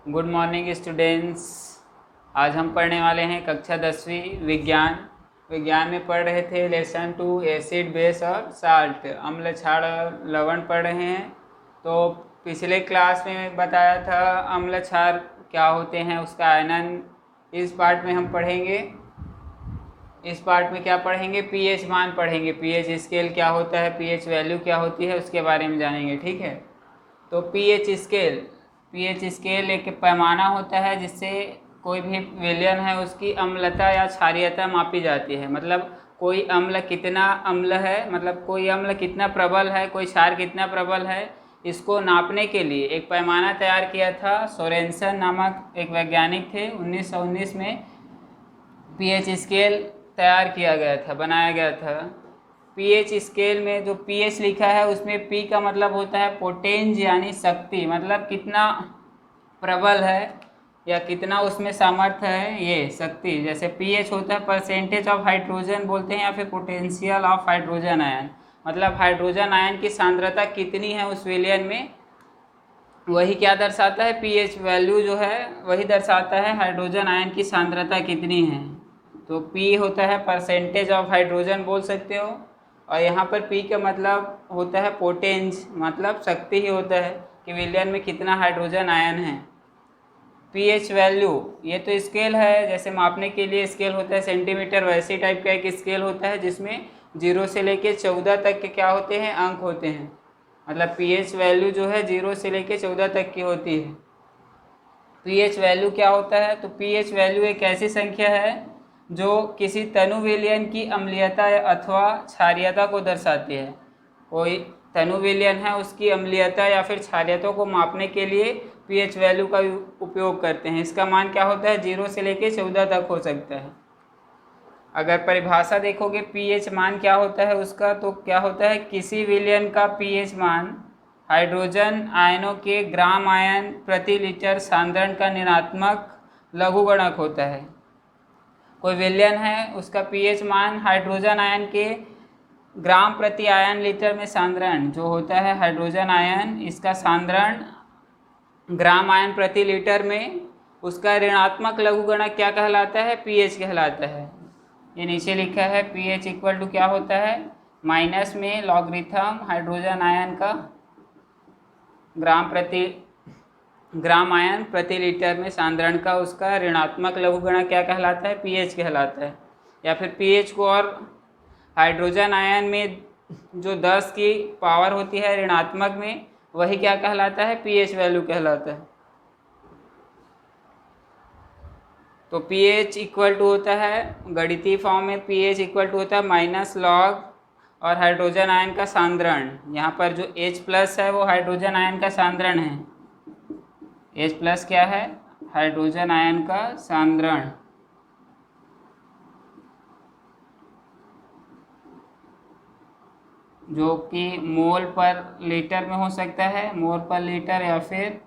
Good morning students. आज हम पढ़ने वाले हैं कक्षा 10वीं विज्ञान में पढ़ रहे थे लेसन 2 एसिड बेस और साल्ट, अम्ल क्षार और लवण पढ़ रहे हैं। तो पिछले क्लास में बताया था अम्ल क्षार क्या होते हैं, उसका आयनन। इस पार्ट में हम पढ़ेंगे। इस पार्ट में क्या पढ़ेंगे? पीएच मान पढ़ेंगे। पीएच स्केल क्या होता है, पीएच वैल्यू क्या होती है, उसके बारे में जानेंगे। ठीक है। तो पीएच स्केल एक पैमाना होता है जिससे कोई भी विलयन है उसकी अम्लता या क्षारीयता मापी जाती है। मतलब कोई अम्ल कितना अम्ल है, मतलब कोई अम्ल कितना प्रबल है, कोई क्षार कितना प्रबल है, इसको नापने के लिए एक पैमाना तैयार किया था। सोरेनसन नामक एक वैज्ञानिक थे। 1919 में पीएच स्केल तैयार किया गया था, बनाया गया था। पीएच स्केल में जो पीएच लिखा है उसमें पी का मतलब होता है पोटेंज यानी शक्ति, मतलब कितना प्रबल है या कितना उसमें सामर्थ्य है, ये शक्ति। जैसे पीएच होता है परसेंटेज ऑफ हाइड्रोजन बोलते हैं, या फिर पोटेंशियल ऑफ हाइड्रोजन आयन, मतलब हाइड्रोजन आयन की सांद्रता कितनी है उस विलयन में, वही क्या दर्शाता है, पीएच वैल्यू जो है वही दर्शाता है हाइड्रोजन आयन की सांद्रता कितनी है। तो पी होता है परसेंटेज ऑफ हाइड्रोजन बोल सकते हो, और यहाँ पर पी का मतलब होता है पोटेंज, मतलब शक्ति ही होता है कि विलयन में कितना हाइड्रोजन आयन है। पीएच वैल्यू ये तो स्केल है, जैसे मापने के लिए स्केल होता है सेंटीमीटर, वैसे टाइप का एक स्केल होता है जिसमें 0 से लेके 14 तक के क्या होते हैं, अंक होते हैं। मतलब पीएच वैल्यू जो है 0 से लेके 14 तक की होती है। पीएच वैल्यू क्या होता है? तो पीएच वैल्यू एक ऐसी संख्या है जो किसी तनु विलयन की अम्लीयता अथवा क्षारीयता को दर्शाती है। कोई तनु विलयन है उसकी अम्लीयता या फिर क्षारीयता को मापने के लिए पीएच वैल्यू का उपयोग करते हैं। इसका मान क्या होता है? 0 से लेके 14 तक हो सकता है। अगर परिभाषा देखोगे पीएच मान क्या होता है उसका, तो क्या होता है, किसी विलयन का पीएच मान हाइड्रोजन आयनों के ग्राम आयन प्रति लीटर सांद्रण का ऋणात्मक लघुगणक होता है। कोई विलयन है उसका पीएच मान हाइड्रोजन आयन के ग्राम प्रति आयन लीटर में सांद्रण जो होता है हाइड्रोजन आयन, इसका सांद्रण ग्राम आयन प्रति लीटर में, उसका ऋणात्मक लघुगणक क्या कहलाता है? पीएच कहलाता है। ये नीचे लिखा है पीएच इक्वल टू क्या होता है, माइनस में लॉगरिथम हाइड्रोजन आयन का ग्राम आयन प्रति लीटर में सांद्रण का उसका ऋणात्मक लघुगणक क्या कहलाता है? पीएच कहलाता है। या फिर पीएच को और हाइड्रोजन आयन में जो 10 की पावर होती है ऋणात्मक में, वही क्या कहलाता है? पीएच वैल्यू कहलाता है। तो पीएच इक्वल टू होता है गणितीय फॉर्म में, पीएच इक्वल टू होता है माइनस लॉग और हाइड्रोजन आयन का सांद्रण। यहाँ पर जो H प्लस है वो हाइड्रोजन आयन का सांद्रण है। H प्लस क्या है? हाइड्रोजन आयन का सांद्रण। जो कि मोल पर लीटर में हो सकता है, मोल पर लीटर या फिर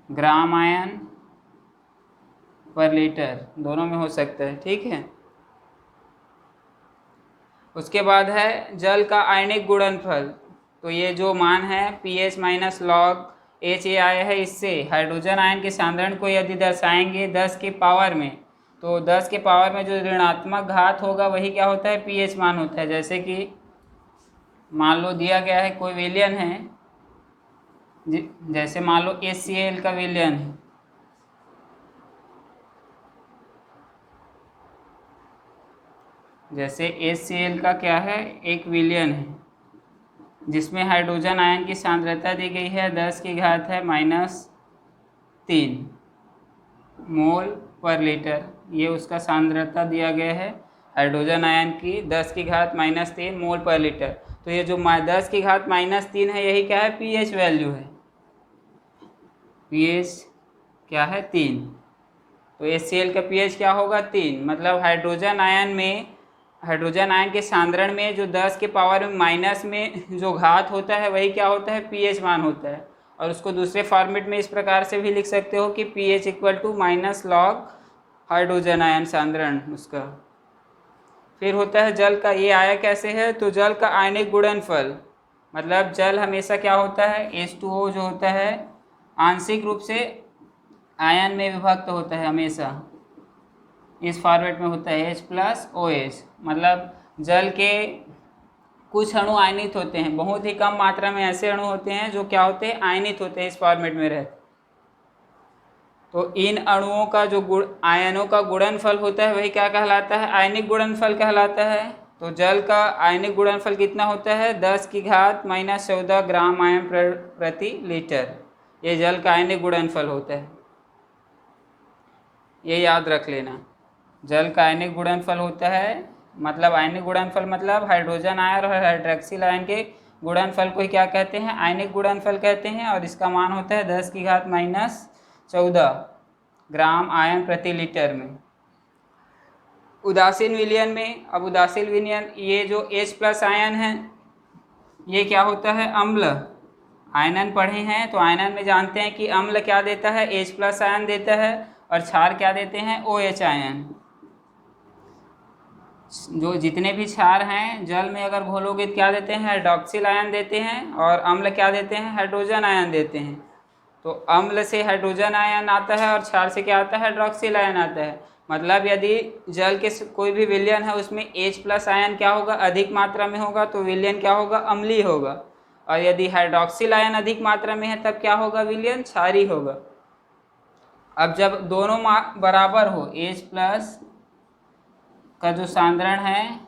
ग्राम आयन पर लीटर, दोनों में हो सकता है। ठीक है। उसके बाद है जल का आयनिक गुणनफल। तो ये जो मान है pH minus log H A आया है, इससे हाइड्रोजन आयन के सांद्रण को यदि दर्शाएंगे 10 की पावर में, तो 10 के पावर में जो ऋणात्मक घात होगा वही क्या होता है? पीएच मान होता है। जैसे कि मान लो दिया गया है कोई विलयन है, जैसे मान लो HCl का विलयन है, जैसे HCl का क्या है, एक विलयन है जिसमें हाइड्रोजन आयन की सांद्रता दी गई है 10 की घात है -3 मोल पर लीटर। ये उसका सांद्रता दिया गया है हाइड्रोजन आयन की 10 की घात -3 मोल पर लीटर। तो ये जो 10 की घात -3 है यही क्या है? पीएच वैल्यू है। पीएच क्या है? 3। तो HCl का पीएच क्या होगा? 3। मतलब हाइड्रोजन आयन के सांद्रण में जो 10 के पावर में माइनस में जो घात होता है वही क्या होता है? पीएच मान होता है। और उसको दूसरे फॉर्मेट में इस प्रकार से भी लिख सकते हो कि pH equal to minus log hydrogen ion सांद्रण उसका। फिर होता है जल का, ये आया कैसे है? तो जल का आयनिक गुणनफल, मतलब जल हमेशा क्या होता है? H2O जो होता है आंशिक रूप से आयन में विभक्त होता है हमेशा, इस फॉर्मेट में होता है H+OH। मतलब जल के कुछ अणु आयनित होते हैं, बहुत ही कम मात्रा में ऐसे अणु होते हैं जो क्या होते हैं, आयनित होते हैं, इस फॉर्मेट में रहते। तो इन अणुओं का जो आयनों का गुणनफल होता है वही क्या कहलाता है, आयनिक गुणनफल कहलाता है। तो जल का आयनिक गुणनफल कितना होता है, 10⁻⁻14 ग्राम आयन प्रति लीटर। ये जल का आयनिक गुणनफल होता है, ये याद रख लेना। जल का आयनिक गुणनफल होता है, मतलब आयनिक गुणनफल मतलब हाइड्रोजन आयन और हाइड्रोक्सिल आयन के गुणनफल को ही क्या कहते हैं, आयनिक गुणनफल कहते हैं। और इसका मान होता है 10⁻14 ग्राम आयन प्रति लीटर में। उदासीन विलयन में, अब उदासीन विलयन, ये जो H+ आयन है ये क्या होता है, अम्ल। आयनन पढ़े हैं तो आयनन में जानते हैं कि अम्ल क्या देता है, H+ आयन देता है, और क्षार क्या देते हैं, OH आयन। जो जितने भी क्षार हैं जल में अगर घोलोगे तो क्या देते हैं, हाइड्रोक्सिल आयन देते हैं, और अम्ल क्या देते हैं, हाइड्रोजन आयन देते हैं। तो अम्ल से हाइड्रोजन आयन आता है और क्षार से क्या आता है, हाइड्रोक्सिल आयन आता है। मतलब यदि जल के कोई भी विलयन है उसमें H+ आयन क्या होगा, अधिक मात्रा में होगा, तो विलयन क्या होगा, अम्लीय होगा। और यदि हाइड्रोक्सिल आयन अधिक मात्रा में है तब क्या होगा, विलयन क्षारीय होगा। अब जब दोनों बराबर हो, H+ का जो सांद्रण है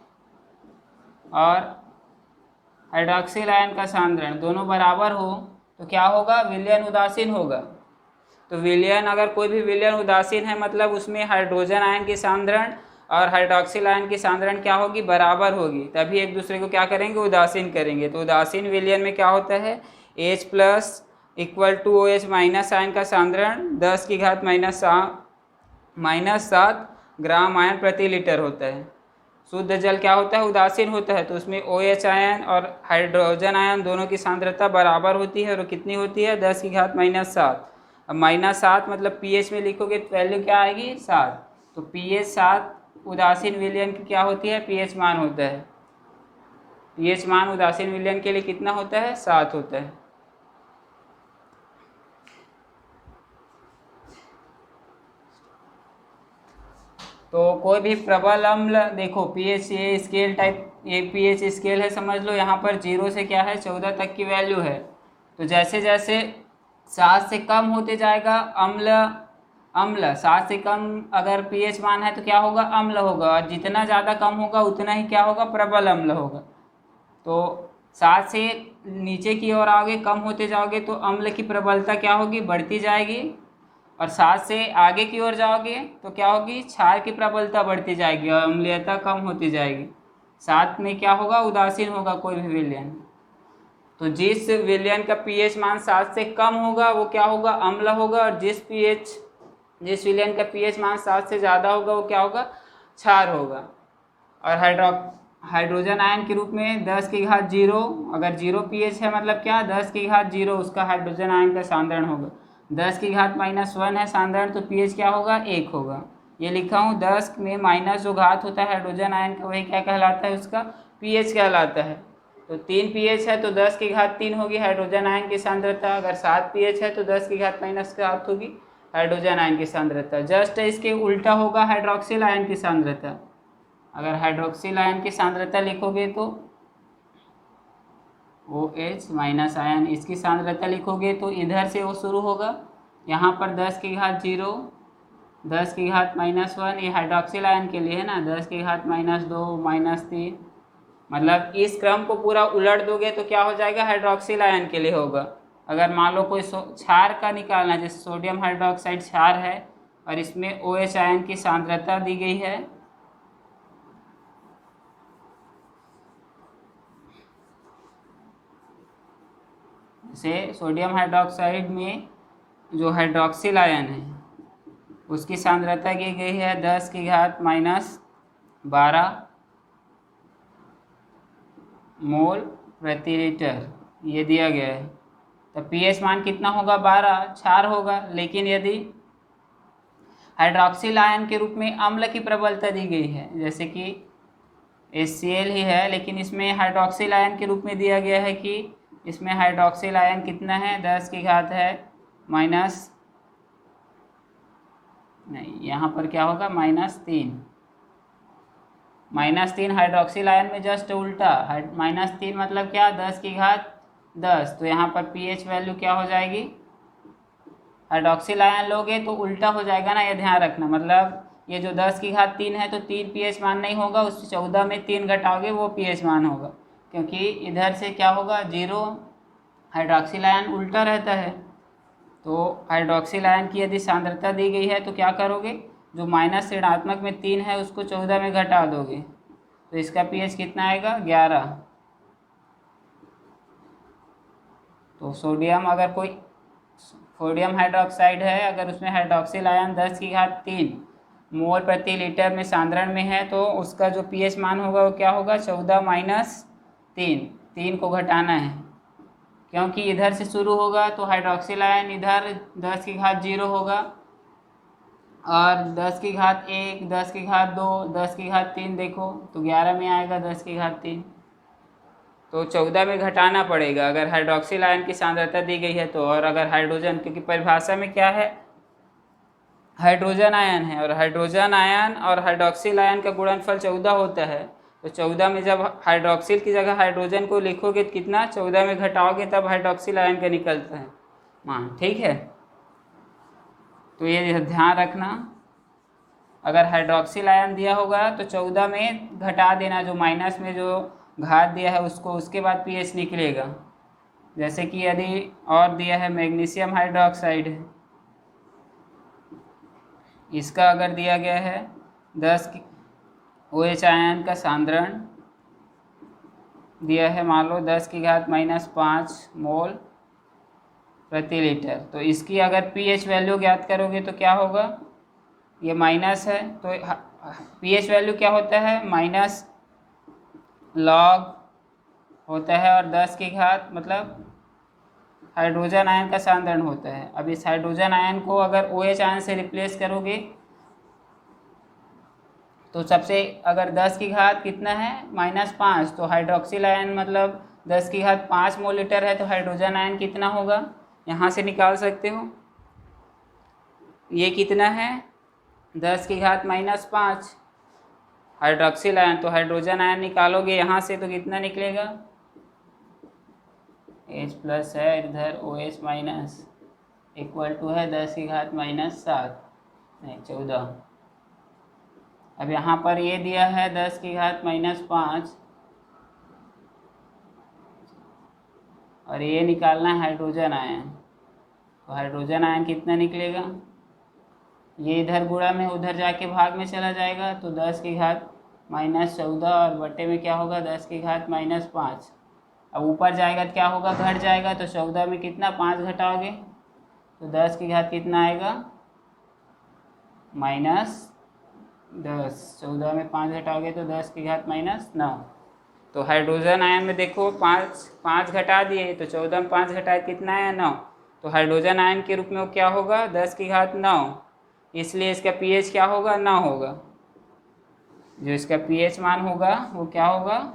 और हाइड्रोक्सिल आयन का सांद्रण दोनों बराबर हो तो क्या होगा, विलयन उदासीन होगा। तो विलयन, अगर कोई भी विलयन उदासीन है मतलब उसमें हाइड्रोजन आयन की सांद्रण और हाइड्रोक्सिल आयन की सांद्रण क्या होगी, बराबर होगी, तभी एक दूसरे को क्या करेंगे, उदासीन करेंगे। तो उदासीन विलयन में क्या होता है, H+ = OH- आयन का सांद्रण 10⁻⁻7 ग्राम आयन प्रति लीटर होता है। शुद्ध जल क्या होता है, उदासीन होता है, तो उसमें OH आयन और हाइड्रोजन आयन दोनों की सांद्रता बराबर होती है, और कितनी होती है, 10⁻⁻7। अब -7 मतलब pH में लिखोगे तो वैल्यू क्या आएगी, 7। तो pH 7 उदासीन विलयन की क्या होती है, pH मान होता है। pH मान उदासीन विलयन के लिए कितना होता है, 7 होता है। तो कोई भी प्रबल अम्ल, देखो pH ये स्केल टाइप, ये pH स्केल है समझ लो, यहाँ पर 0 से क्या है, 14 तक की वैल्यू है। तो जैसे जैसे 7 से कम होते जाएगा अम्ल 7 से कम अगर pH मान है तो क्या होगा, अम्ल होगा, और जितना ज़्यादा कम होगा उतना ही क्या होगा, प्रबल अम्ल होगा। तो 7 से नीचे की ओर आओगे, कम होते जाओगे तो अम्ल की प्रबलता क्या होगी, बढ़ती जाएगी, और 7 से आगे की ओर जाओगे तो क्या होगी, क्षार की प्रबलता बढ़ती जाएगी और अम्लीयता कम होती जाएगी। 7 में क्या होगा, उदासीन होगा कोई भी विलयन। तो जिस विलयन का pH मान 7 से कम होगा वो क्या होगा, अम्ल होगा, और जिस विलयन का pH मान 7 से ज़्यादा होगा वो क्या होगा, क्षार होगा। और हाइड्रोजन आयन के रूप में 10⁻0, अगर 0 pH है मतलब क्या, 10⁻0 उसका हाइड्रोजन आयन का सांद्रण होगा। 10⁻⁻1 है सांद्रण, तो pH क्या होगा, 1 होगा। ये लिखा हूँ, 10 में माइनस जो घात होता है हाइड्रोजन आयन का वही क्या कहलाता है, उसका pH कहलाता है। तो 3 pH है तो 10⁻3 होगी हाइड्रोजन आयन की सांद्रता। अगर 7 pH है तो 10⁻⁻7 होगी हाइड्रोजन आयन की सांद्रता। जस्ट इसके उल्टा होगा हाइड्रोक्सिल आयन की सांद्रता। अगर हाइड्रोक्सिल आयन की सांद्रता लिखोगे तो OH- आयन, इसकी सांद्रता लिखोगे तो इधर से वो शुरू होगा, यहाँ पर 10⁻0 10⁻⁻1, ये हाइड्रोक्सिल आयन के लिए है ना, 10⁻-2 -3, मतलब इस क्रम को पूरा उलट दोगे तो क्या हो जाएगा, हाइड्रोक्सिल आयन के लिए होगा। अगर मान लो कोई क्षार का निकालना है, जैसे सोडियम हाइड्रोक्साइड क्षार है और इसमें OH आयन की सांद्रता दी गई है, जैसे सोडियम हाइड्रोक्साइड में जो हाइड्रोक्सिल आयन है उसकी सांद्रता की गई है 10⁻-12 मोल प्रति लीटर, ये दिया गया है। तो pH मान कितना होगा, 12, क्षार होगा। लेकिन यदि हाइड्रोक्सिल आयन के रूप में अम्ल की प्रबलता दी गई है, जैसे कि HCl ही है लेकिन इसमें हाइड्रोक्सिल आयन के रूप में दिया गया है कि इसमें हाइड्रोक्सिल आयन कितना है, 10⁻⁻12 नहीं, यहाँ पर क्या होगा -3। -3 हाइड्रोक्सिल आयन में जस्ट उल्टा, -3 मतलब क्या, 10 तो यहाँ पर pH वैल्यू क्या हो जाएगी, हाइड्रोक्सिल आयन लोगे तो उल्टा हो जाएगा ना, ये ध्यान रखना। मतलब ये जो 10⁻³ है तो 3 pH मान नहीं होगा, उस 14 में 3 घटाओगे वो pH मान होगा, क्योंकि इधर से क्या होगा 0, हाइड्रोक्सिल आयन उल्टा रहता है। तो हाइड्रोक्सिल आयन की यदि सांद्रता दी गई है तो क्या करोगे, जो माइनस ऋणात्मक में 3 है उसको 14 में घटा दोगे, तो इसका pH कितना आएगा 11। तो सोडियम, अगर कोई सोडियम हाइड्रोक्साइड है, अगर उसमें हाइड्रोक्सिल आयन 10⁻³ मोल प्रति लीटर में सांद्रण में है तो उसका जो pH मान होगा वो क्या होगा 14 - 3 को घटाना है, क्योंकि इधर से शुरू होगा तो हाइड्रोक्सिल आयन इधर 10⁻0 होगा, और 10⁻1, 10⁻2, 10⁻3 देखो तो 11 में आएगा 10⁻3। तो 14 में घटाना पड़ेगा अगर हाइड्रोक्सिल आयन की सांद्रता दी गई है तो। और अगर हाइड्रोजन, क्योंकि परिभाषा में क्या है, हाइड्रोजन आयन है, और हाइड्रोजन आयन और हाइड्रोक्सिल आयन का गुणनफल 14 होता है। तो 14 में जब हाइड्रोक्सिल की जगह हाइड्रोजन को लिखोगे तो कितना, 14 में घटाओगे तब हाइड्रोक्सिल आयन का निकलता है मान, ठीक है। तो ये ध्यान रखना, अगर हाइड्रोक्सिल आयन दिया होगा तो 14 में घटा देना, जो माइनस में जो घात दिया है उसको, उसके बाद pH निकलेगा। जैसे कि यदि और दिया है मैग्नीशियम हाइड्रोक्साइड है, इसका अगर दिया गया है 10 OH आयन का सांद्रण दिया है, मान लो 10⁻⁻5 मोल प्रति लीटर, तो इसकी अगर pH वैल्यू ज्ञात करोगे तो क्या होगा, ये माइनस है तो pH वैल्यू क्या होता है, माइनस लॉग होता है, और 10 की घात मतलब हाइड्रोजन आयन का सांद्रण होता है। अब इस हाइड्रोजन आयन को अगर OH आयन से रिप्लेस करोगे तो सबसे, अगर 10 की घात कितना है -5, तो हाइड्रोक्सिल आयन मतलब 10⁻5 मोलीटर है, तो हाइड्रोजन आयन कितना होगा, यहाँ से निकाल सकते हो, ये कितना है 10⁻5 हाइड्रोक्सिल आयन, तो हाइड्रोजन आयन निकालोगे यहाँ से तो कितना निकलेगा, H+ है इधर OH माइनस, इक्वल टू है 10⁻7 नहीं 14। अब यहाँ पर ये दिया है 10⁻5 और ये निकालना है हाइड्रोजन आयन, तो हाइड्रोजन आयन कितना निकलेगा, ये इधर गुणा में उधर जाके भाग में चला जाएगा, तो 10⁻14 और बटे में क्या होगा 10⁻5। अब ऊपर जाएगा तो क्या होगा, घट जाएगा, तो 14 में कितना 5 घटाओगे तो 10 की घात कितना आएगा -10। 14 में 5 घटाओगे तो 10 की घात -9। तो हाइड्रोजन आयन में देखो 5 घटा दिए, तो 14 में 5 घटाए कितना है 9, तो हाइड्रोजन आयन के रूप में वो क्या होगा 10 की घात 9, इसलिए इसका pH क्या होगा 9 होगा, जो इसका pH मान होगा वो क्या होगा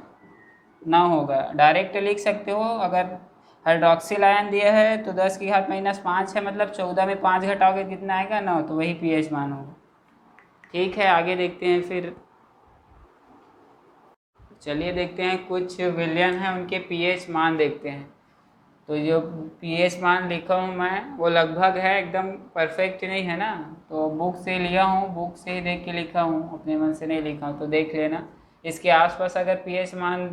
9 होगा। डायरेक्ट लिख सकते हो, अगर हाइड्रोक्सिल आयन दिया है तो 10⁻5 है, मतलब 14 में 5 घटाओगे कितना आएगा 9, तो वही pH मान होगा। ठीक है, आगे देखते हैं फिर। चलिए देखते हैं, कुछ विलयन हैं उनके pH मान देखते हैं। तो जो pH मान लिखा हूँ मैं वो लगभग है, एकदम परफेक्ट नहीं है ना, तो बुक से लिया हूँ, बुक से ही देख के लिखा हूँ, अपने मन से नहीं लिखा हूँ, तो देख लेना। इसके आसपास अगर pH मान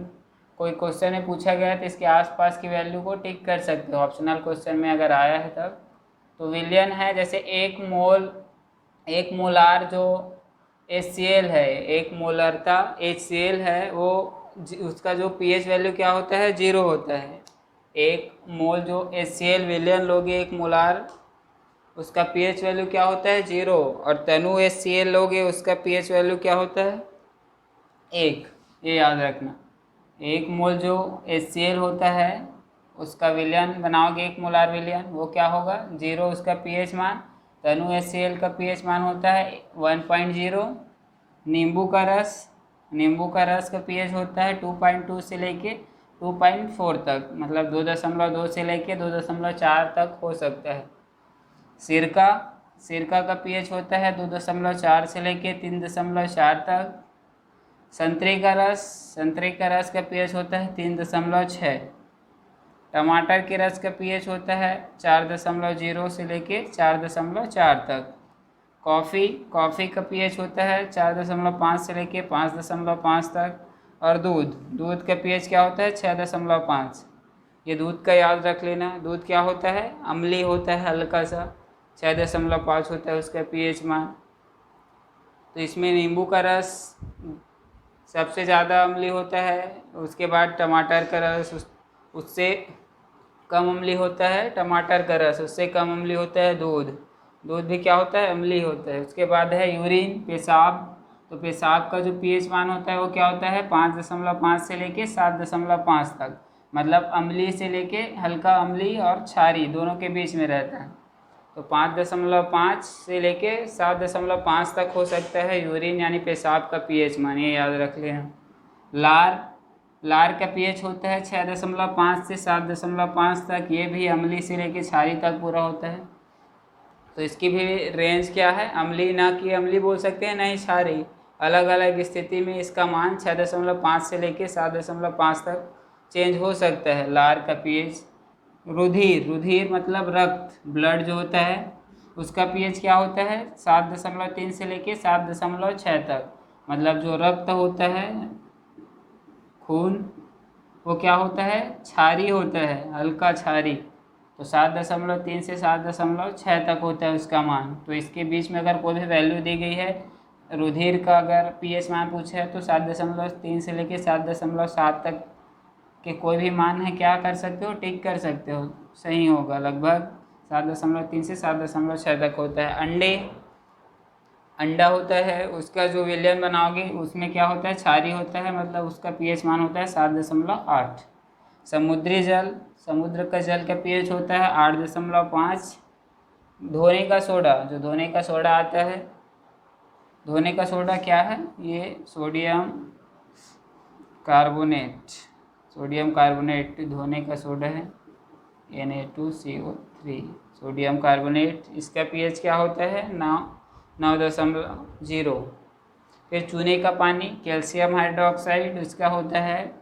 कोई क्वेश्चन में पूछा गया है तो इसके आसपास की वैल्यू को टिक कर सकते हो, ऑप्शनल क्वेश्चन में अगर आया है तब। तो विलयन है जैसे 1 मोलार जो HCl है, 1 मोलरता HCl है, वो उसका जो pH वैल्यू क्या होता है 0 होता है। 1 मोल जो HCl विलयन लोगे 1 मोलार, उसका pH वैल्यू क्या होता है 0, और तनु HCl लोगे उसका pH वैल्यू क्या होता है 1। ये याद रखना, 1 मोल जो HCl होता है उसका विलयन बनाओगे 1 मोलार विलयन, वो क्या होगा 0 उसका pH मान। तनु HCl का pH मान होता है 1.0। नींबू का रस का pH होता है 2.2 से लेके 2.4 तक, मतलब 2.2 से लेके 2.4 तक हो सकता है। सिरका का पीएच होता है 2.4 से लेके 3.4 तक। संतरे का रस का पीएच होता है 3.6। टमाटर के रस का पीएच होता है 4.0 से लेके 4.4 तक। कॉफ़ी का पीएच होता है 4.5 से लेके 5.5 तक। और दूध का पीएच क्या होता है 6.5। ये दूध का याद रख लेना। दूध क्या होता है, अम्लीय होता है हल्का सा, 6.5 होता है उसका पीएच मान। तो इसमें नींबू का रस सबसे ज़्यादा अम्लीय होता है, उसके बाद टमाटर का रस उससे कम अम्लीय होता है, टमाटर का रस उससे कम अम्लीय होता है। दूध भी क्या होता है, अम्लीय होता है। उसके बाद है यूरिन, पेशाब। तो पेशाब का जो पीएच मान होता है वो क्या होता है 5.5 से लेके 7.5 तक। मतलब अम्लीय से लेके हल्का अम्लीय और क्षारीय दोनों के बीच में रहता है। तो 5.5 से लेके 7.5 तक हो सकता है यूरिन यानी पेशाब का पीएच मान, ये याद रख लेना। लार का पीएच होता है 6.5 से 7.5 तक। ये भी अम्लीय से लेके क्षारीय तक पूरा होता है। तो इसकी भी रेंज क्या है, अम्लीय ना कि अम्लीय बोल सकते हैं, नहीं क्षारीय। अलग अलग स्थिति में इसका मान 6.5 से लेके 7.5 तक चेंज हो सकता है लार का पीएच। रुधिर मतलब रक्त, ब्लड जो होता है उसका पीएच क्या होता है 7.3 से लेके 7.6 तक। मतलब जो रक्त होता है, खून, वो क्या होता है क्षारीय होता है, हल्का क्षारीय। तो 7.3 से 7.6 तक होता है उसका मान। तो इसके बीच में अगर कोई भी वैल्यू दी गई है, रुधिर का अगर पीएच मान पूछा है तो 7.3 से लेके 7.7 तक के कोई भी मान है क्या कर सकते हो, टिक कर सकते हो, सही होगा। लगभग 7.3 से 7.6 तक होता है। अंडा होता है, उसका जो विलयन बनाओगे उसमें क्या होता है क्षारीय होता है, मतलब उसका पीएच मान होता है 7.8। समुद्र का जल का पीएच होता है 8.5। धोने का सोडा आता है, धोने का सोडा क्या है, ये सोडियम कार्बोनेट धोने का सोडा है, Na2CO3 सोडियम कार्बोनेट। इसका पीएच क्या होता है 9.0। फिर चूने का पानी, कैल्शियम हाइड्रोक्साइड, इसका होता है,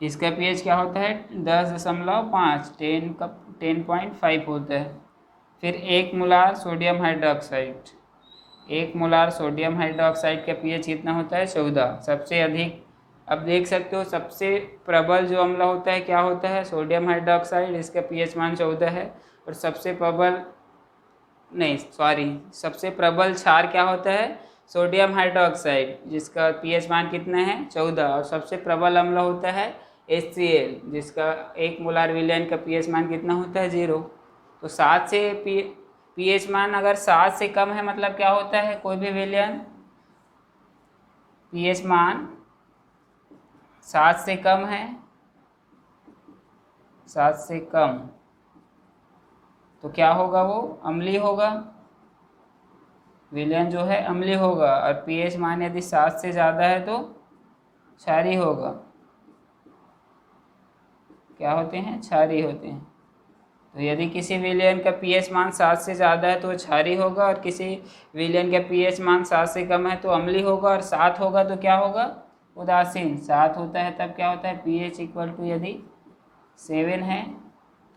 इसका पीएच क्या होता है 10.5, 10.5 होता है। फिर 1 मोलार सोडियम हाइड्रोक्साइड का पीएच कितना होता है 14। सबसे अधिक, अब देख सकते हो सबसे प्रबल जो अम्ल होता है क्या होता है सोडियम हाइड्रोक्साइड, इसका पीएच मान 14 है। और सबसे प्रबल क्षार क्या होता है सोडियम हाइड्रोक्साइड, जिसका पीएच मान कितना है 14। और सबसे प्रबल अम्ल होता है HCl, जिसका 1 मोलार विलयन का पीएच मान कितना होता है 0। तो 7 से पीएच मान अगर 7 से कम है मतलब क्या होता है, कोई भी विलयन पीएच मान 7 से कम है, 7 से कम, तो क्या होगा, वो अम्लीय होगा, विलयन जो है अम्लीय होगा। और पीएच मान यदि 7 से ज़्यादा है तो क्षारीय होगा, क्या होते हैं, क्षारीय होते हैं। तो यदि किसी विलयन का पीएच मान 7 से ज़्यादा है तो क्षारीय होगा, और किसी विलयन का पीएच मान 7 से कम है तो अम्लीय होगा। और 7 होगा तो क्या होगा, उदासीन। 7 होता है तब क्या होता है पीएच इक्वल टू, यदि 7 है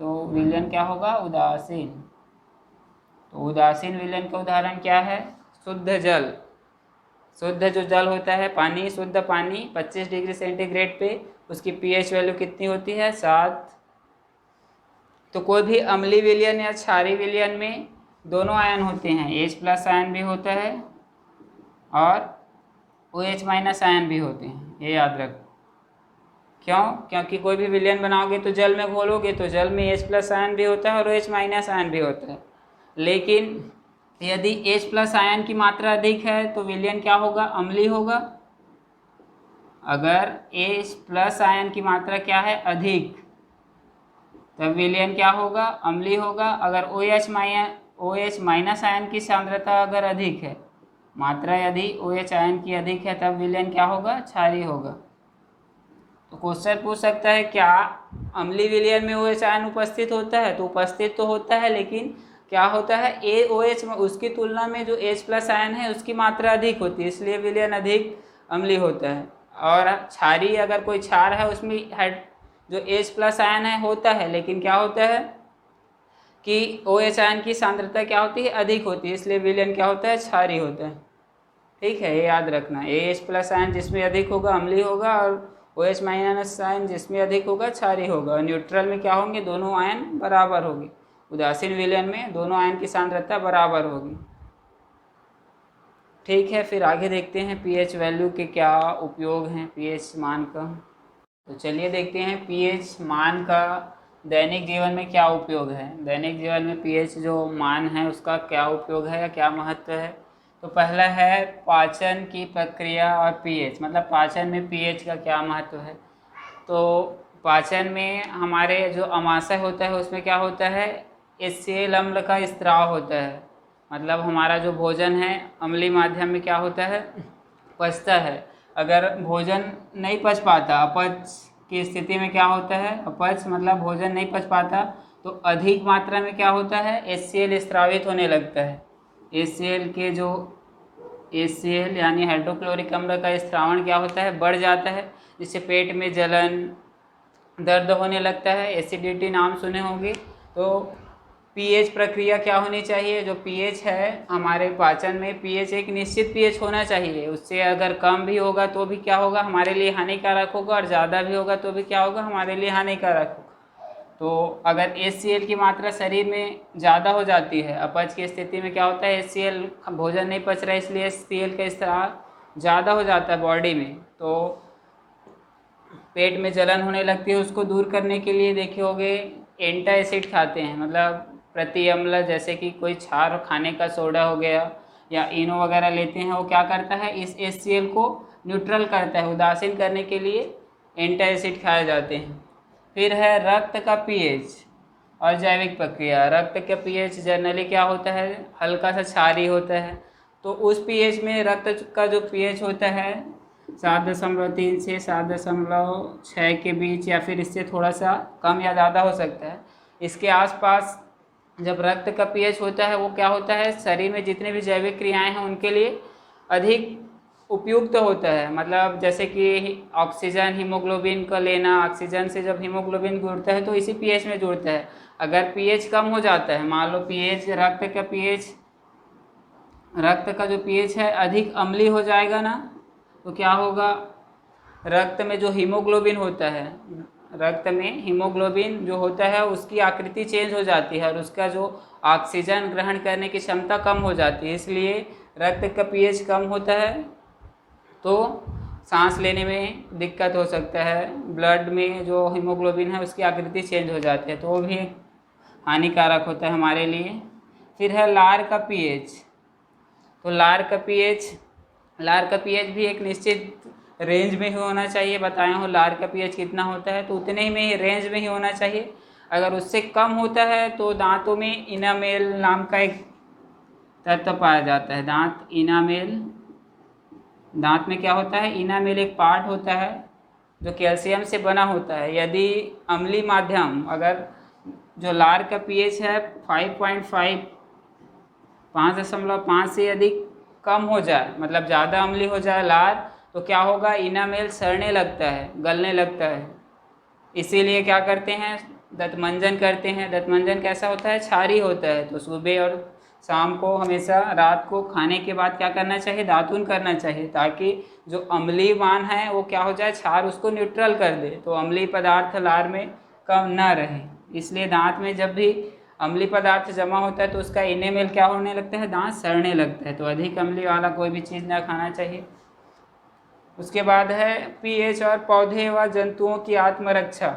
तो विलयन क्या होगा, उदासीन। तो उदासीन विलयन का उदाहरण क्या है, शुद्ध जो जल होता है पानी, शुद्ध पानी 25 डिग्री सेंटीग्रेड पे उसकी पीएच वैल्यू कितनी होती है 7। तो कोई भी अम्लीय विलयन या क्षारीय विलयन में दोनों आयन होते हैं, H+ आयन भी होता है और OH- आयन भी होते हैं, ये याद रखो। क्योंकि कोई भी विलयन बनाओगे तो जल में घोलोगे तो जल में H+ आयन भी होता है और OH- आयन भी होता है। लेकिन यदि H+ आयन की मात्रा अधिक है तो विलयन क्या होगा, अम्लीय होगा। अगर H+ आयन की मात्रा क्या है, अधिक, तब विलयन क्या होगा, अम्लीय होगा। अगर OH- आयन की सांद्रता अगर अधिक है, मात्रा यदि OH आयन की अधिक है, तब विलयन क्या होगा, क्षारीय होगा। क्वेश्चन पूछ सकता है क्या अम्लीय विलयन में OH आयन उपस्थित होता है, तो उपस्थित तो होता है, लेकिन क्या होता है AOH में उसकी तुलना में जो H+ आयन है उसकी मात्रा अधिक होती है, इसलिए विलयन अधिक अम्लीय होता है। और क्षारीय अगर कोई क्षार है उसमें जो H+ आयन है होता है, लेकिन क्या होता है कि OH आयन की सांद्रता क्या होती है, अधिक होती है, इसलिए विलयन क्या होता है, क्षारीय होता है। ठीक है, ये याद रखना, AH+ आयन जिसमें अधिक होगा अम्लीय होगा, और OH- आयन जिसमें अधिक होगा क्षारीय होगा। न्यूट्रल में क्या होंगे, दोनों आयन बराबर होगी। उदासीन विलयन में दोनों आयन की सांद्रता बराबर होगी। ठीक है, फिर आगे देखते हैं पीएच वैल्यू के क्या उपयोग हैं, पीएच मान का। तो चलिए देखते हैं पीएच मान का दैनिक जीवन में क्या उपयोग है। दैनिक जीवन में पीएच जो मान है उसका क्या उपयोग है या क्या महत्व है। तो पहला है पाचन की प्रक्रिया और पीएच, मतलब पाचन में पीएच का क्या महत्व है। तो पाचन में हमारे जो अमाशय होता है उसमें क्या होता है, HCl अम्ल का स्त्राव होता है, मतलब हमारा जो भोजन है अम्लीय माध्यम में क्या होता है, पचता है। अगर भोजन नहीं पच पाता, अपच की स्थिति में क्या होता है, अपच मतलब भोजन नहीं पच पाता, तो अधिक मात्रा में क्या होता है, HCl स्त्रावित होने लगता है। HCl यानी हाइड्रोक्लोरिक अम्ल का स्त्रावण क्या होता है, बढ़ जाता है, जिससे पेट में जलन, दर्द होने लगता है, एसिडिटी नाम सुने होंगे। तो पीएच प्रक्रिया क्या होनी चाहिए, जो पीएच है हमारे पाचन में, पीएच एक निश्चित पीएच होना चाहिए, उससे अगर कम भी होगा तो भी क्या होगा, हमारे लिए हानिकारक होगा, और ज़्यादा भी होगा तो भी क्या होगा, हमारे लिए हानिकारक होगा। तो अगर HCl की मात्रा शरीर में ज़्यादा हो जाती है, अपच की स्थिति में क्या होता है, HCl भोजन नहीं पच रहा है इसलिए HCl का स्त्राव ज़्यादा हो जाता है बॉडी में, तो पेट में जलन होने लगती है। उसको दूर करने के लिए देखे होगे एंटासिड खाते हैं, मतलब प्रति अम्ल, जैसे कि कोई क्षार खाने का सोडा हो गया या इनो वगैरह लेते हैं, वो क्या करता है, इस HCl को न्यूट्रल करता है, उदासीन करने के लिए एंटासिड खाए जाते हैं। फिर है रक्त का पीएच और जैविक प्रक्रिया। रक्त का पीएच जनरली क्या होता है, हल्का सा क्षारीय होता है, तो उस पीएच में रक्त का जो पीएच होता है 7.3 से 7.6 के बीच, या फिर इससे थोड़ा सा कम या ज़्यादा हो सकता है। इसके आसपास जब रक्त का पीएच होता है वो क्या होता है, शरीर में जितने भी जैविक क्रियाएं हैं उनके लिए अधिक उपयुक्त होता है। मतलब जैसे कि ऑक्सीजन हीमोग्लोबिन का लेना, ऑक्सीजन से जब हीमोग्लोबिन जुड़ता है तो इसी पीएच में जुड़ता है। अगर पीएच कम हो जाता है, मान लो पीएच रक्त का जो पीएच है अधिक अम्लीय हो जाएगा ना, तो क्या होगा, रक्त में जो हीमोग्लोबिन होता है, रक्त में हीमोग्लोबिन जो होता है उसकी आकृति चेंज हो जाती है, और उसका जो ऑक्सीजन ग्रहण करने की क्षमता कम हो जाती है। इसलिए रक्त का पीएच कम होता है तो सांस लेने में दिक्कत हो सकता है, ब्लड में जो हीमोग्लोबिन है उसकी आकृति चेंज हो जाती है, तो वो भी हानिकारक होता है हमारे लिए। फिर है लार का पीएच। तो लार का पीएच भी एक निश्चित रेंज में ही होना चाहिए। बताया हूँ लार का पीएच कितना होता है, तो उतने ही में ही रेंज में ही होना चाहिए। अगर उससे कम होता है तो दांतों में इनामेल नाम का एक तत्व पाया जाता है। दांत में क्या होता है, इनामेल एक पार्ट होता है जो कैल्शियम से बना होता है। यदि अम्लीय माध्यम, अगर जो लार का पीएच है 5.5 से अधिक कम हो जाए, मतलब ज़्यादा अम्लीय हो जाए लार, तो क्या होगा, इनामेल सड़ने लगता है, गलने लगता है। इसीलिए क्या करते हैं, दंतमंजन करते हैं। दंतमंजन कैसा होता है, क्षारीय होता है, तो सुबह और शाम को, हमेशा रात को खाने के बाद क्या करना चाहिए, दातून करना चाहिए, ताकि जो अम्लीय मान है वो क्या हो जाए, क्षार उसको न्यूट्रल कर दे, तो अम्लीय पदार्थ लार में कम ना रहे। इसलिए दांत में जब भी अम्लीय पदार्थ जमा होता है तो उसका इनेमेल क्या होने लगता है, दांत सड़ने लगता है। तो अधिक अम्लीय वाला कोई भी चीज़ ना खाना चाहिए। उसके बाद है पीएच और पौधे व जंतुओं की आत्मरक्षा।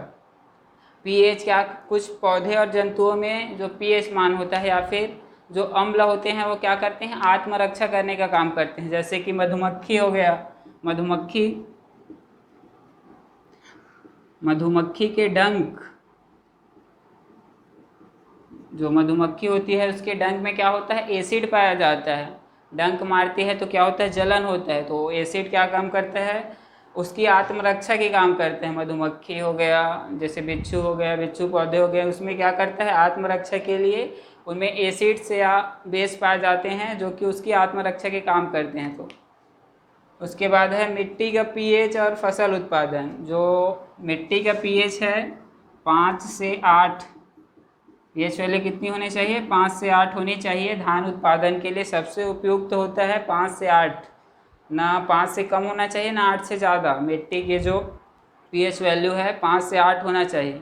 पीएच क्या, कुछ पौधे और जंतुओं में जो पीएच मान होता है या फिर जो अम्ल होते हैं वो क्या करते हैं, आत्मरक्षा करने का काम करते हैं। जैसे कि मधुमक्खी हो गया, मधुमक्खी के डंक, जो मधुमक्खी होती है उसके डंक में क्या होता है, एसिड पाया जाता है। डंक मारती है तो क्या होता है, जलन होता है, तो एसिड क्या काम करता है, उसकी आत्मरक्षा के काम करते हैं। मधुमक्खी हो गया, जैसे बिच्छू हो गया, बिच्छू पौधे हो गए, उसमें क्या करता है आत्मरक्षा के लिए उनमें एसिड्स या बेस पाए जाते हैं जो कि उसकी आत्मरक्षा के काम करते हैं। तो उसके बाद है मिट्टी का पीएच और फसल उत्पादन। जो मिट्टी का पीएच है 5 से 8, पीएच वैल्यू कितनी होनी चाहिए 5 से 8 होनी चाहिए। धान उत्पादन के लिए सबसे उपयुक्त होता है 5 से 8, ना 5 से कम होना चाहिए ना 8 से ज़्यादा। मिट्टी के जो पीएच वैल्यू है 5 से 8 होना चाहिए।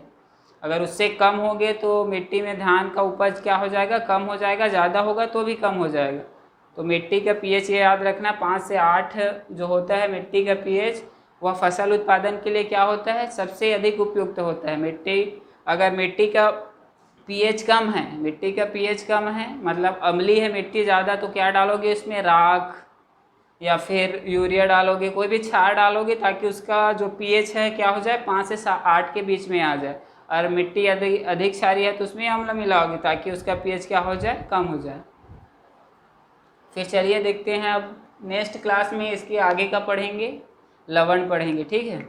अगर उससे कम हो गए तो मिट्टी में धान का उपज क्या हो जाएगा, कम हो जाएगा, ज़्यादा होगा तो भी कम हो जाएगा। तो मिट्टी का पीएच ये याद रखना 5 से 8 जो होता है मिट्टी का पीएच, वह फसल उत्पादन के लिए क्या होता है सबसे अधिक उपयुक्त होता है। अगर मिट्टी का पीएच कम है, मिट्टी का पीएच कम है मतलब अम्लीय है मिट्टी ज़्यादा, तो क्या डालोगे इसमें राख या फिर यूरिया डालोगे, कोई भी क्षार डालोगे ताकि उसका जो पीएच है क्या हो जाए 5 से 8 के बीच में आ जाए। और मिट्टी अधिक क्षारीय है तो उसमें अम्ल मिलाओगे ताकि उसका पीएच क्या हो जाए, कम हो जाए। फिर चलिए देखते हैं अब नेक्स्ट क्लास में इसके आगे का पढ़ेंगे, लवण पढ़ेंगे, ठीक है।